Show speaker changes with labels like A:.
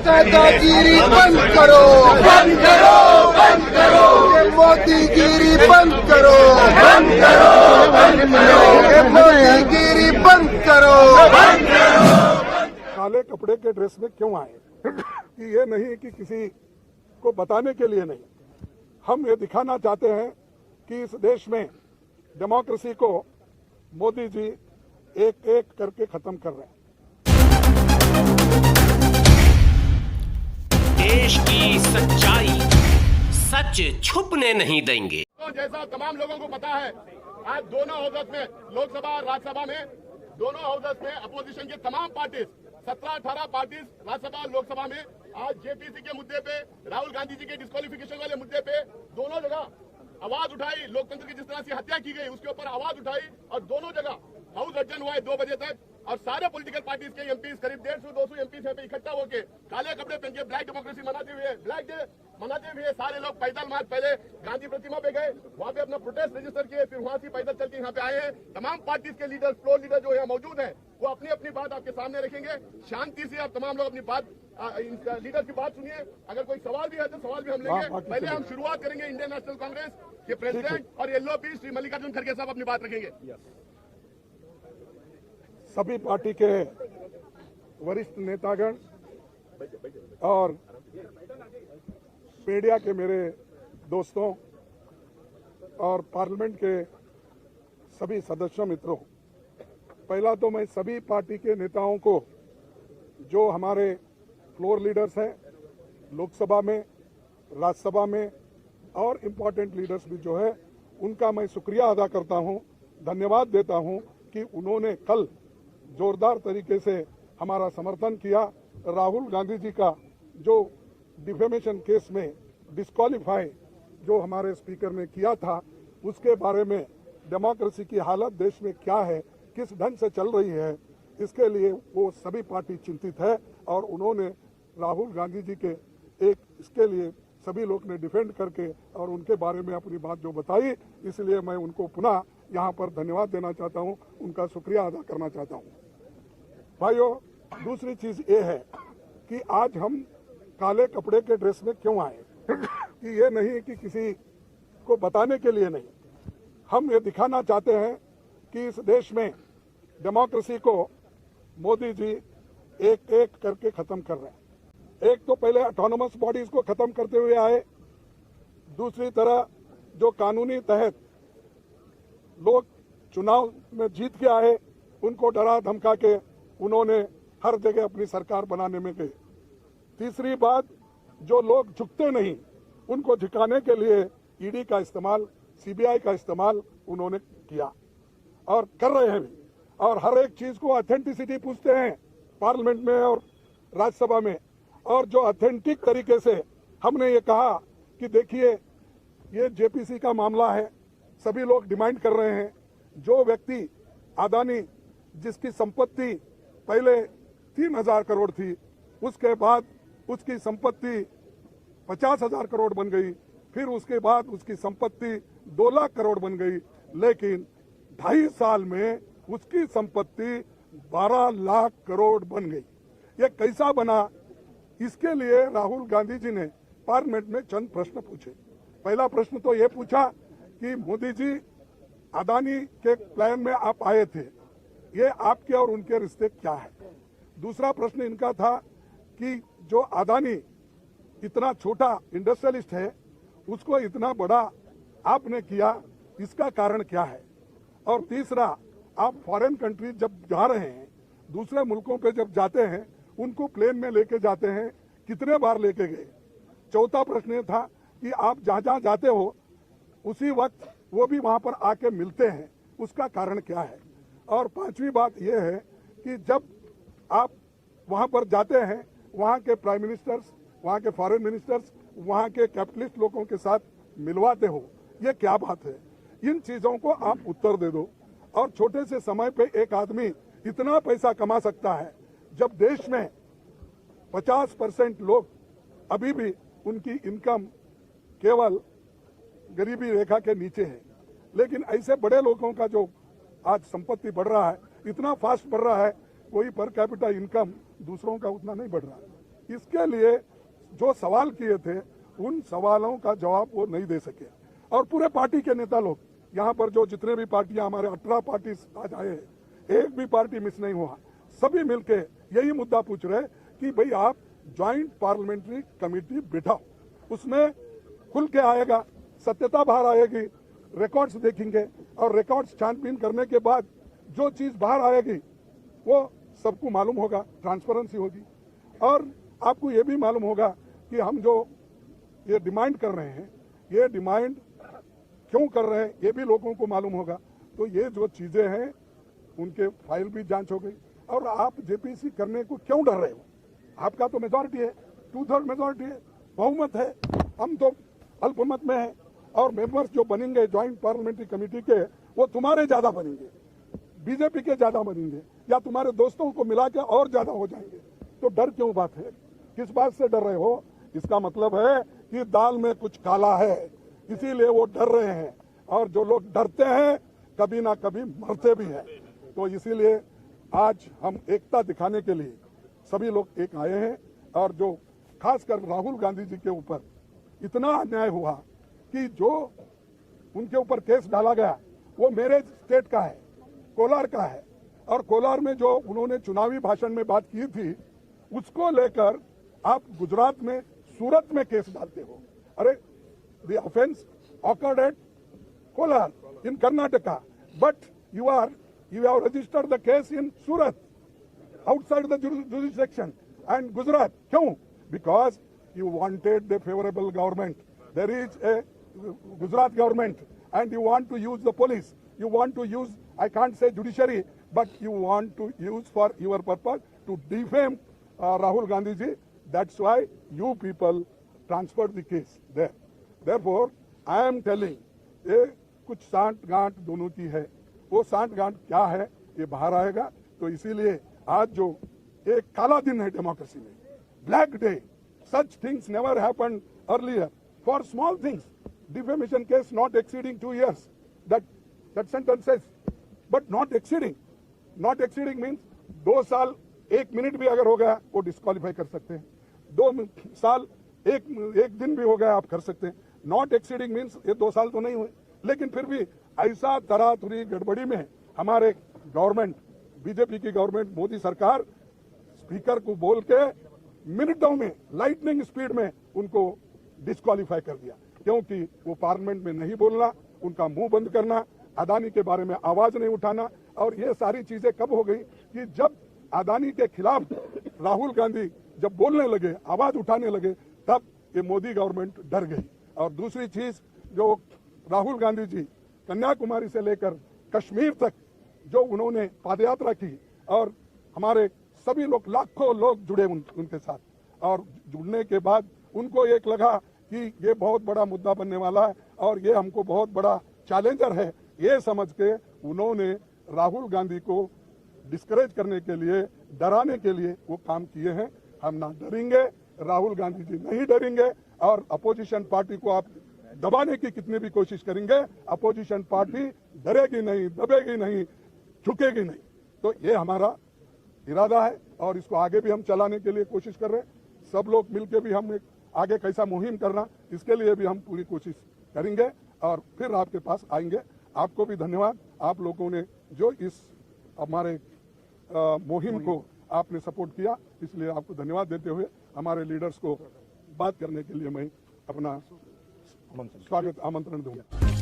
A: दादागिरी बंद करो, बंद करो, बंद करो, मोदीगिरी बंद करो, बंद करो, बंद करो, मोदीगिरी बंद करो, बंद करो।
B: काले कपड़े के ड्रेस में क्यों आए? कि ये नहीं कि किसी को बताने के लिए नहीं, हम ये दिखाना चाहते हैं कि इस देश में डेमोक्रेसी को मोदी जी एक एक करके खत्म कर रहे हैं।
C: देश की सच्चाई सच छुपने नहीं देंगे।
D: जैसा तमाम लोगों को पता है, आज दोनों हाउसेस में, लोकसभा और राज्यसभा में, दोनों हाउसेस में अपोजिशन के तमाम पार्टीज 17-18 पार्टीज राज्यसभा और लोकसभा में आज जेपीसी के मुद्दे पे, राहुल गांधी जी के डिस्क्वालिफिकेशन वाले मुद्दे पे दोनों जगह आवाज उठाई। लोकतंत्र की जिस तरह से हत्या की गई उसके ऊपर आवाज उठाई और दोनों जगह हाउस अडजन हुआ है 2 बजे तक। और सारे पॉलिटिकल पार्टीज के एमपीज, करीब 150-200 एमपीज यहाँ पे इकट्ठा होकर काले कपड़े पहन के ब्लैक डेमोक्रेसी मनाते हुए, ब्लैक डे मनाते हुए सारे लोग पैदल मार्च, पहले गांधी प्रतिमा पे गए, वहां पे अपना प्रोटेस्ट रजिस्टर किए, फिर वहां से पैदल चल के यहाँ पे आए हैं। तमाम पार्टीज के लीडर, फ्लोर लीडर जो है मौजूद है, वो अपनी अपनी बात आपके सामने रखेंगे। शांति से आप तमाम लोग अपनी बात, लीडर की बात सुनिए। अगर कोई सवाल भी है तो सवाल भी हम लेंगे। पहले हम शुरुआत करेंगे इंडियन नेशनल कांग्रेस के प्रेसिडेंट और एलओपी श्री मल्लिकार्जुन खड़गे साहब अपनी बात रखेंगे।
B: सभी पार्टी के वरिष्ठ नेतागण और मीडिया के मेरे दोस्तों और पार्लियामेंट के सभी सदस्यों मित्रों, पहला तो मैं सभी पार्टी के नेताओं को, जो हमारे फ्लोर लीडर्स हैं लोकसभा में, राज्यसभा में और इम्पोर्टेंट लीडर्स भी जो है, उनका मैं शुक्रिया अदा करता हूं, धन्यवाद देता हूं कि उन्होंने कल जोरदार तरीके से हमारा समर्थन किया। राहुल गांधी जी का जो डिफेमेशन केस में डिस्क्वालीफाई जो हमारे स्पीकर ने किया था, उसके बारे में डेमोक्रेसी की हालत देश में क्या है, किस ढंग से चल रही है, इसके लिए वो सभी पार्टी चिंतित है और उन्होंने राहुल गांधी जी के इसके लिए सभी लोग ने डिफेंड करके और उनके बारे में अपनी बात जो बताई, इसलिए मैं उनको पुनः यहाँ पर धन्यवाद देना चाहता हूँ, उनका शुक्रिया अदा करना चाहता हूँ। भाइयों, दूसरी चीज ये है कि आज हम काले कपड़े के ड्रेस में क्यों आए? कि ये नहीं कि किसी को बताने के लिए नहीं, हम ये दिखाना चाहते हैं कि इस देश में डेमोक्रेसी को मोदी जी एक एक करके खत्म कर रहे हैं। एक तो पहले ऑटोनोमस बॉडीज को खत्म करते हुए आए, दूसरी तरह जो कानूनी तहत लोग चुनाव में जीत के आए, उनको डरा धमका के उन्होंने हर जगह अपनी सरकार बनाने में गए। तीसरी बात, जो लोग झुकते नहीं उनको झुकाने के लिए ईडी का इस्तेमाल, सीबीआई का इस्तेमाल उन्होंने किया और कर रहे हैं भी, और हर एक चीज को ऑथेंटिसिटी पूछते हैं पार्लियामेंट में और राज्यसभा में। और जो ऑथेंटिक तरीके से हमने ये कहा कि देखिए ये जेपीसी का मामला है, सभी लोग डिमांड कर रहे हैं, जो व्यक्ति अदानी जिसकी संपत्ति पहले 3,000 करोड़ थी, उसके बाद उसकी संपत्ति 50,000 करोड़ बन गई, फिर उसके बाद उसकी संपत्ति 2 लाख करोड़ बन गई, लेकिन 2.5 साल में उसकी संपत्ति 12 लाख करोड़ बन गई। ये कैसा बना? इसके लिए राहुल गांधी जी ने पार्लियामेंट में चंद प्रश्न पूछे। पहला प्रश्न तो ये पूछा कि मोदी जी, अदानी के प्लान में आप आए थे, ये आपके और उनके रिश्ते क्या है? दूसरा प्रश्न इनका था कि जो अदानी इतना छोटा इंडस्ट्रियलिस्ट है, उसको इतना बड़ा आपने किया, इसका कारण क्या है? और तीसरा, आप फॉरेन कंट्री जब जा रहे हैं, दूसरे मुल्कों पे जब जाते हैं, उनको प्लेन में लेके जाते हैं, कितने बार लेके गए? चौथा प्रश्न ये था कि आप जहां जहां जाते हो उसी वक्त वो भी वहां पर आके मिलते हैं, उसका कारण क्या है? और पांचवी बात यह है कि जब आप वहां पर जाते हैं, वहां के प्राइम मिनिस्टर्स, वहां के फॉरेन मिनिस्टर्स, वहां के कैपिटलिस्ट लोगों के साथ मिलवाते हो, ये क्या बात है? इन चीजों को आप उत्तर दे दो। और छोटे से समय पे एक आदमी इतना पैसा कमा सकता है, जब देश में 50% लोग अभी भी उनकी इनकम केवल गरीबी रेखा के नीचे है, लेकिन ऐसे बड़े लोगों का जो आज संपत्ति बढ़ रहा है, इतना फास्ट बढ़ रहा है, कोई पर कैपिटा इनकम दूसरों का उतना नहीं बढ़ रहा है। इसके लिए जो सवाल किए थे उन सवालों का जवाब वो नहीं दे सके। और पूरे पार्टी के नेता लोग यहाँ पर जो जितने भी पार्टियां हमारे 18 पार्टी आज आए हैं, एक भी पार्टी मिस नहीं हुआ, सभी मिलके यही मुद्दा पूछ रहे कि भाई आप ज्वाइंट पार्लियामेंट्री कमेटी बिठाओ, उसमें खुल के आएगा, सत्यता बाहर आएगी, रिकॉर्ड्स देखेंगे और रिकॉर्ड्स छानबीन करने के बाद जो चीज बाहर आएगी वो सबको मालूम होगा, ट्रांसपेरेंसी होगी। और आपको ये भी मालूम होगा कि हम जो ये डिमांड कर रहे हैं, ये डिमांड क्यों कर रहे हैं, ये भी लोगों को मालूम होगा। तो ये जो चीजें हैं उनके फाइल भी जांच हो गई। और आप जेपीसी करने को क्यों डर रहे हो? आपका तो मेजॉरिटी है, 2/3 मेजॉरिटी है, बहुमत है, हम तो अल्पमत में है। और मेंबर्स जो बनेंगे ज्वाइंट पार्लियामेंट्री कमेटी के, वो तुम्हारे ज्यादा बनेंगे, बीजेपी के ज्यादा बनेंगे, या तुम्हारे दोस्तों को मिला के और ज्यादा हो जाएंगे। तो डर क्यों बात है? किस बात से डर रहे हो? इसका मतलब है कि दाल में कुछ काला है, इसीलिए वो डर रहे हैं। और जो लोग डरते हैं कभी ना कभी मरते भी हैं। तो इसीलिए आज हम एकता दिखाने के लिए सभी लोग एक आए हैं। और जो खासकर राहुल गांधी जी के ऊपर इतना अन्याय हुआ कि जो उनके ऊपर केस डाला गया वो मेरे स्टेट का है, कोलार का है। और कोलार में जो उन्होंने चुनावी भाषण में बात की थी, उसको लेकर आप गुजरात में, सूरत में केस डालते हो। अरे the offense occurred at Kolar in Karnataka, but you have registered the case in Surat, outside the jurisdiction, and Gujarat. Kyun? Because you wanted the favorable government. There is a Gujarat government, and you want to use the police. You want to use, I can't say judiciary, but you want to use for your purpose to defame Rahul Gandhi ji. That's why you people transferred the case there. Therefore, I am telling, ये कुछ सांठ गांठ दोनों की है। वो सांठ गांठ क्या है ये बाहर आएगा। तो इसीलिए आज जो एक काला दिन है डेमोक्रेसी में, black day, such things never happened earlier. For small things, defamation case not exceeding 2 years, that sentence says, but not exceeding. Not exceeding means 2 साल 1 मिनट भी अगर हो गया वो डिस्क्वालीफाई कर सकते हैं। 2 साल एक दिन भी हो गया आप कर सकते हैं। नॉट एक्सीडिंग मीन्स ये 2 साल तो नहीं हुए, लेकिन फिर भी ऐसा तरातुरी गड़बड़ी में हमारे गवर्नमेंट, बीजेपी की गवर्नमेंट, मोदी सरकार स्पीकर को बोल के मिनटों में, लाइटनिंग स्पीड में उनको डिस्क्वालीफाई कर दिया। क्योंकि वो पार्लियामेंट में नहीं बोलना, उनका मुंह बंद करना, अदानी के बारे में आवाज नहीं उठाना। और ये सारी चीजें कब हो गई कि जब अदानी के खिलाफ राहुल गांधी जब बोलने लगे, आवाज उठाने लगे, तब ये मोदी गवर्नमेंट डर गई। और दूसरी चीज, जो राहुल गांधी जी कन्याकुमारी से लेकर कश्मीर तक जो उन्होंने पदयात्रा की, और हमारे सभी लोग, लाखों लोग जुड़े उनके साथ, और जुड़ने के बाद उनको एक लगा कि ये बहुत बड़ा मुद्दा बनने वाला है और ये हमको बहुत बड़ा चैलेंजर है। ये समझ के उन्होंने राहुल गांधी को डिस्करेज करने के लिए, डराने के लिए वो काम किए हैं। हम ना डरेंगे, राहुल गांधी जी नहीं डरेंगे। और अपोजिशन पार्टी को आप दबाने की कितनी भी कोशिश करेंगे, अपोजिशन पार्टी डरेगी नहीं, दबेगी नहीं, झुकेगी नहीं। तो ये हमारा इरादा है और इसको आगे भी हम चलाने के लिए कोशिश कर रहे हैं। सब लोग मिलकर भी हम आगे कैसा मुहिम करना, इसके लिए भी हम पूरी कोशिश करेंगे और फिर आपके पास आएंगे। आपको भी धन्यवाद, आप लोगों ने जो इस हमारे मुहिम को आपने सपोर्ट किया, इसलिए आपको धन्यवाद देते हुए हमारे लीडर्स को बात करने के लिए मैं अपना स्वागत आमंत्रण दूंगा।